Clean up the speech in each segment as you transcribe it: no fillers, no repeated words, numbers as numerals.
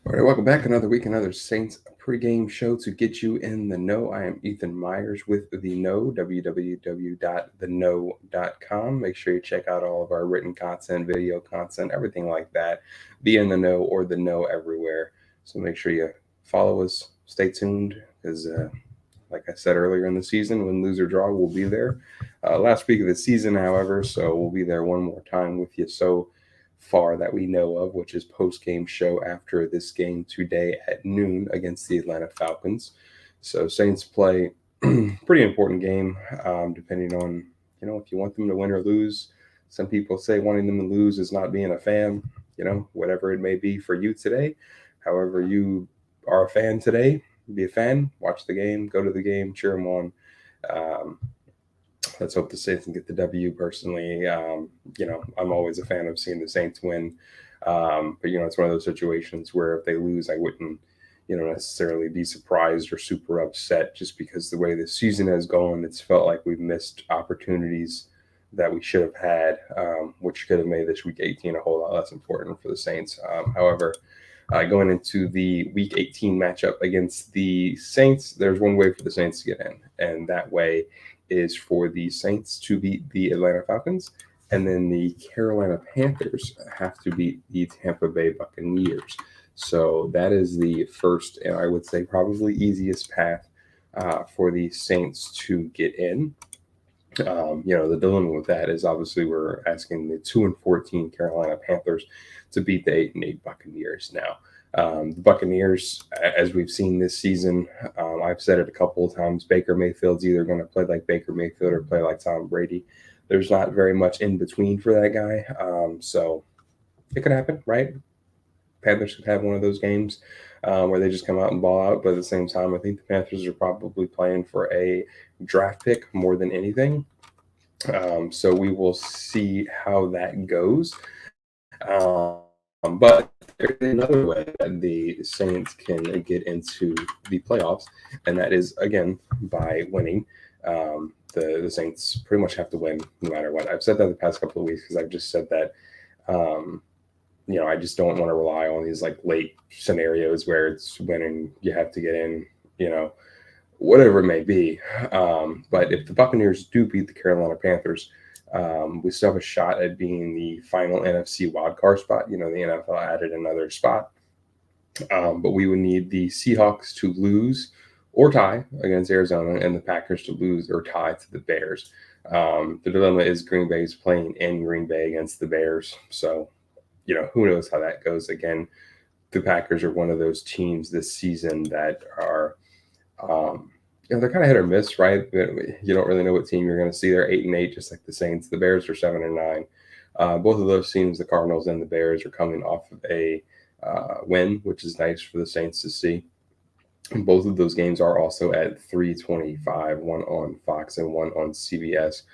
All right, welcome back. Another week, another Saints pregame show to get you in the know. I am Ethan Myers with The Know, www.theknow.com. Make sure you check out all of our written content, video content, everything like that. Be in the know or the know everywhere. So make sure you follow us, stay tuned, because like I said earlier in the season, when lose or draw, we'll be there. Last week of the season, however, so we'll be there one more time with you. So far that we know of, which is post game show after this game today at noon against the Atlanta Falcons. So Saints play pretty important game, depending on if you want them to win or lose. Some people say wanting them to lose is not being a fan. Whatever it may be for you today. However, you are a fan today, be a fan, watch the game, go to the game, cheer them on. Um, let's hope the Saints can get the W. Personally, I'm always a fan of seeing the Saints win. But it's one of those situations where if they lose, I wouldn't, necessarily be surprised or super upset just because the way the season has gone, it's felt like we've missed opportunities that we should have had, which could have made this week 18 a whole lot less important for the Saints. However, going into the week 18 matchup against the Saints, there's one way for the Saints to get in, and that way is for the Saints to beat the Atlanta Falcons, and then the Carolina Panthers have to beat the Tampa Bay Buccaneers. So that is the first, and I would say probably easiest path for the Saints to get in. The dilemma with that is obviously we're asking the 2-14 Carolina Panthers to beat the 8-8 Buccaneers. Now, the Buccaneers, as we've seen this season, I've said it a couple of times. Baker Mayfield's either going to play like Baker Mayfield or play like Tom Brady. There's not very much in between for that guy, so it could happen, right? Panthers could have one of those games where they just come out and ball out. But at the same time, I think the Panthers are probably playing for a draft pick more than anything. So we will see how that goes. But there's another way that the Saints can get into the playoffs, and that is, again, by winning. The Saints pretty much have to win no matter what. I've said that the past couple of weeks because I've just said that I just don't want to rely on these like late scenarios where it's winning, you have to get in, whatever it may be. But if the Buccaneers do beat the Carolina Panthers, we still have a shot at being the final NFC wildcard spot. The NFL added another spot. But we would need the Seahawks to lose or tie against Arizona and the Packers to lose or tie to the Bears. The dilemma is Green Bay is playing in Green Bay against the Bears. So, who knows how that goes. Again, the Packers are one of those teams this season that are, they're kind of hit or miss, right? You don't really know what team you're going to see. They're 8-8, just like the Saints. The Bears are 7-9. Both of those teams, the Cardinals and the Bears, are coming off of a win, which is nice for the Saints to see. And both of those games are also at 3:25, one on Fox and one on CBS.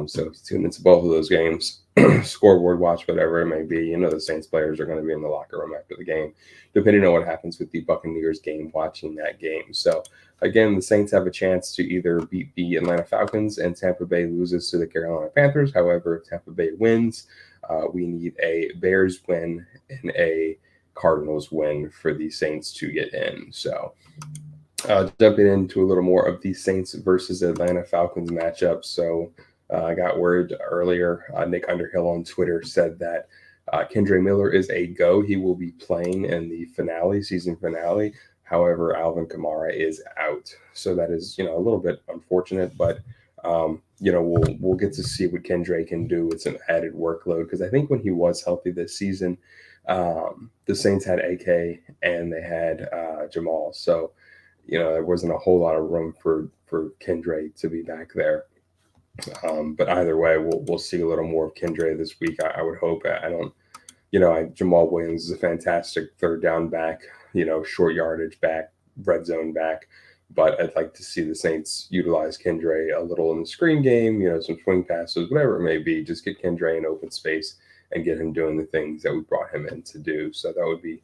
So tune into both of those games, scoreboard watch, whatever it may be. The Saints players are going to be in the locker room after the game, depending on what happens with the Buccaneers game, watching that game. So again, the Saints have a chance to either beat the Atlanta Falcons and Tampa Bay loses to the Carolina Panthers. However, if Tampa Bay wins, we need a Bears win and a Cardinals win for the Saints to get in. So jumping into a little more of the Saints versus Atlanta Falcons matchup. So I got word earlier, Nick Underhill on Twitter said that Kendre Miller is a go. He will be playing in the season finale. However, Alvin Kamara is out. So that is, a little bit unfortunate, but we'll get to see what Kendre can do. It's an added workload because I think when he was healthy this season, the Saints had AK and they had Jamal. So, there wasn't a whole lot of room for Kendre to be back there. But either way, we'll see a little more of Kendre this week. I would hope. I don't, Jamal Williams is a fantastic third down back, short yardage back, red zone back. But I'd like to see the Saints utilize Kendre a little in the screen game, some swing passes, whatever it may be. Just get Kendre in open space and get him doing the things that we brought him in to do. So that would be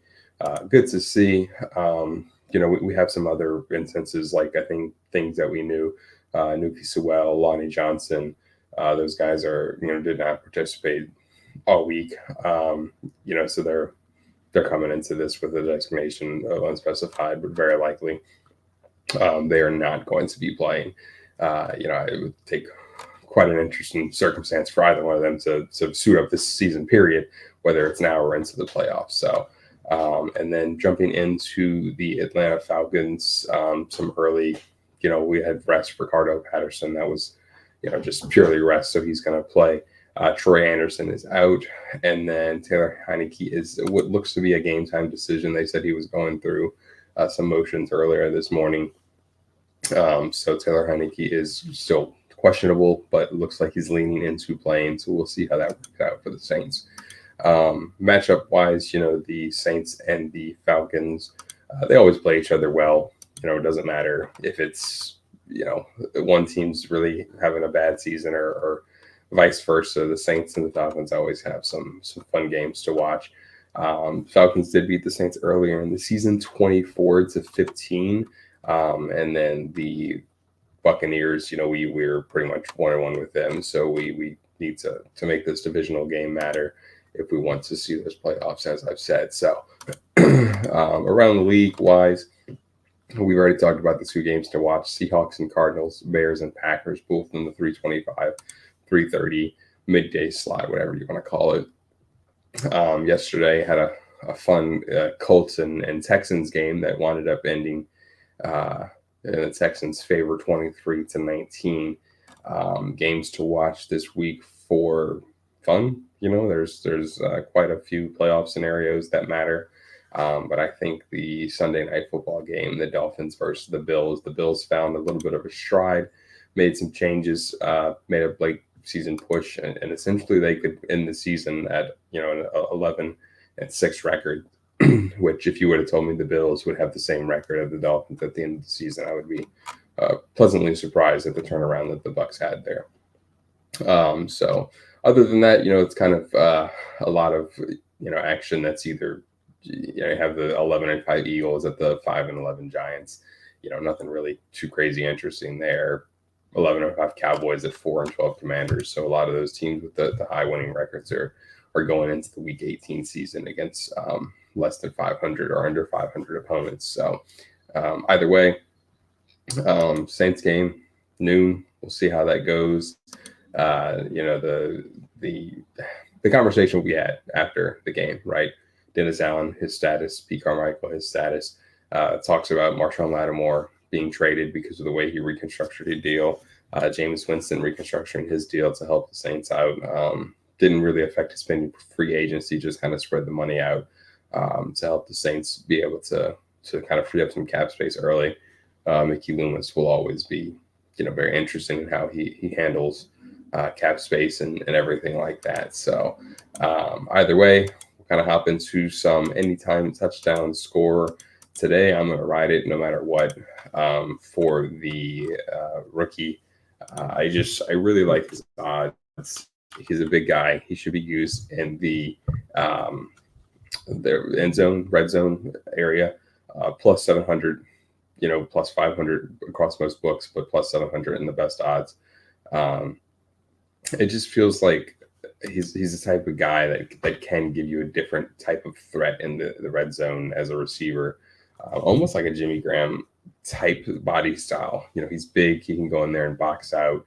good to see. We have some other instances, like I think things that we knew. Nuki Sewell, Lonnie Johnson, those guys are, did not participate all week. So they're they're coming into this with a designation of unspecified, but very likely they are not going to be playing. It would take quite an interesting circumstance for either one of them to suit up this season period, whether it's now or into the playoffs. So, and then jumping into the Atlanta Falcons, some early, we had rest for Ricardo Patterson. That was, just purely rest. So he's going to play. Troy Anderson is out. And then Taylor Heineke is what looks to be a game time decision. They said he was going through some motions earlier this morning. So Taylor Heineke is still questionable, but looks like he's leaning into playing. So we'll see how that works out for the Saints. Matchup wise, the Saints and the Falcons, they always play each other well. It doesn't matter if it's, one team's really having a bad season or vice versa. The Saints and the Falcons always have some fun games to watch. Falcons did beat the Saints earlier in the season, 24-15. And then the Buccaneers, we're pretty much 1-1 with them. So we need to make this divisional game matter if we want to see those playoffs, as I've said. So around the league wise, we've already talked about the two games to watch: Seahawks and Cardinals, Bears and Packers, both in the 325, 330 midday slot, whatever you want to call it. Yesterday had a fun Colts and Texans game that wound up ending in the Texans' favor, 23-19. Games to watch this week for fun. There's quite a few playoff scenarios that matter. But I think the Sunday night football game, the Dolphins versus the Bills found a little bit of a stride, made some changes, made a late season push, and essentially they could end the season at an 11-6 record. Which, if you would have told me the Bills would have the same record of the Dolphins at the end of the season, I would be pleasantly surprised at the turnaround that the Bucs had there. So other than that, it's kind of a lot of action that's either you have the 11-5 Eagles at the 5-11 Giants. Nothing really too crazy interesting there. 11-5 Cowboys at 4-12 Commanders. So a lot of those teams with the high winning records are going into the Week 18 season against less than 500 or under 500 opponents. So either way, Saints game, noon. We'll see how that goes. The conversation we had after the game, right? Dennis Allen, his status, Pete Carmichael, his status, talks about Marshawn Lattimore being traded because of the way he reconstructed his deal. Jameis Winston reconstructing his deal to help the Saints out. Didn't really affect his spending free agency, just kind of spread the money out to help the Saints be able to kind of free up some cap space early. Mickey Loomis will always be, very interesting in how he handles cap space and everything like that. So either way, we'll kind of hop into some anytime touchdown score. Today, I'm going to ride it no matter what. For the rookie, I really like his odds. He's a big guy. He should be used in the end zone, red zone area. Plus 700, plus 500 across most books, but plus 700 in the best odds. It just feels like he's the type of guy that can give you a different type of threat in the red zone as a receiver. Almost like a Jimmy Graham type body style. He's big. He can go in there and box out.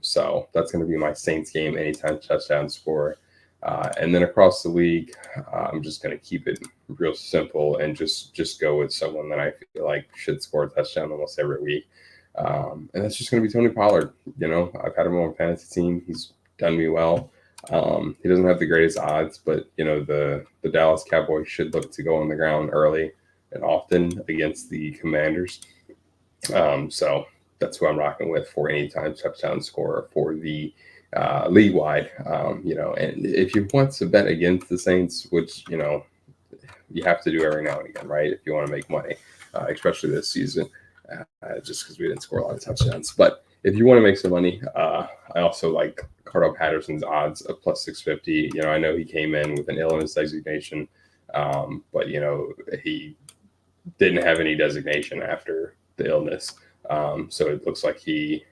So that's going to be my Saints game, anytime touchdown score. And then across the league, I'm just going to keep it real simple and just go with someone that I feel like should score a touchdown almost every week. And that's just going to be Tony Pollard. I've had him on my fantasy team. He's done me well. He doesn't have the greatest odds, but, the Dallas Cowboys should look to go on the ground early and often against the Commanders. So that's who I'm rocking with for anytime touchdown scorer for the league-wide. And if you want to bet against the Saints, which, you have to do every now and again, right? If you want to make money, especially this season, just because we didn't score a lot of touchdowns. But if you want to make some money, I also like Ricardo Patterson's odds of plus 650. I know he came in with an illness designation, but, he didn't have any designation after the illness. So it looks like he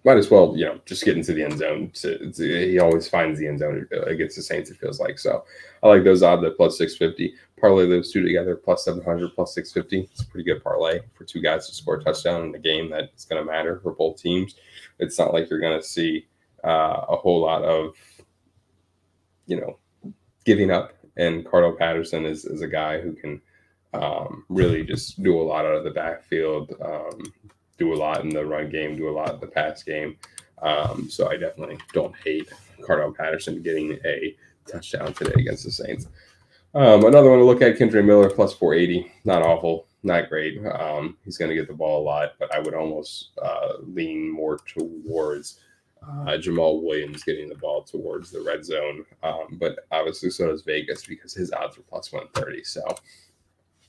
might as well, just get into the end zone. He always finds the end zone against the Saints, it feels like. So I like those odds at plus 650. Parlay those two together, plus 700, plus 650. It's a pretty good parlay for two guys to score a touchdown in a game that's going to matter for both teams. It's not like you're going to see a whole lot of, giving up. And Cardell Patterson is a guy who can really just do a lot out of the backfield, do a lot in the run game, do a lot in the pass game. So I definitely don't hate Cardell Patterson getting a touchdown today against the Saints. Another one to look at, Kendre Miller, plus 480. Not awful, not great. He's going to get the ball a lot, but I would almost lean more towards Jamal Williams getting the ball towards the red zone. But obviously so does Vegas because his odds are plus 130. So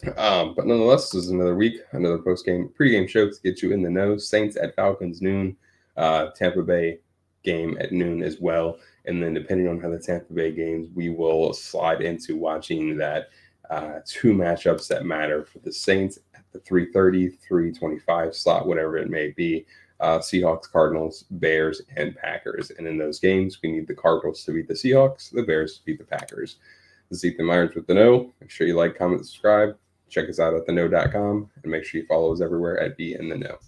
but nonetheless, this is another week, another pregame show to get you in the know. Saints at Falcons noon, Tampa Bay game at noon as well. And then depending on how the Tampa Bay games, we will slide into watching that two matchups that matter for the Saints at the 3:30, 3:25 slot, whatever it may be. Seahawks, Cardinals, Bears, and Packers. And in those games, we need the Cardinals to beat the Seahawks, the Bears to beat the Packers. This is Ethan Myers with The Know. Make sure you like, comment, subscribe. Check us out at theknow.com, and make sure you follow us everywhere at Be in the Know.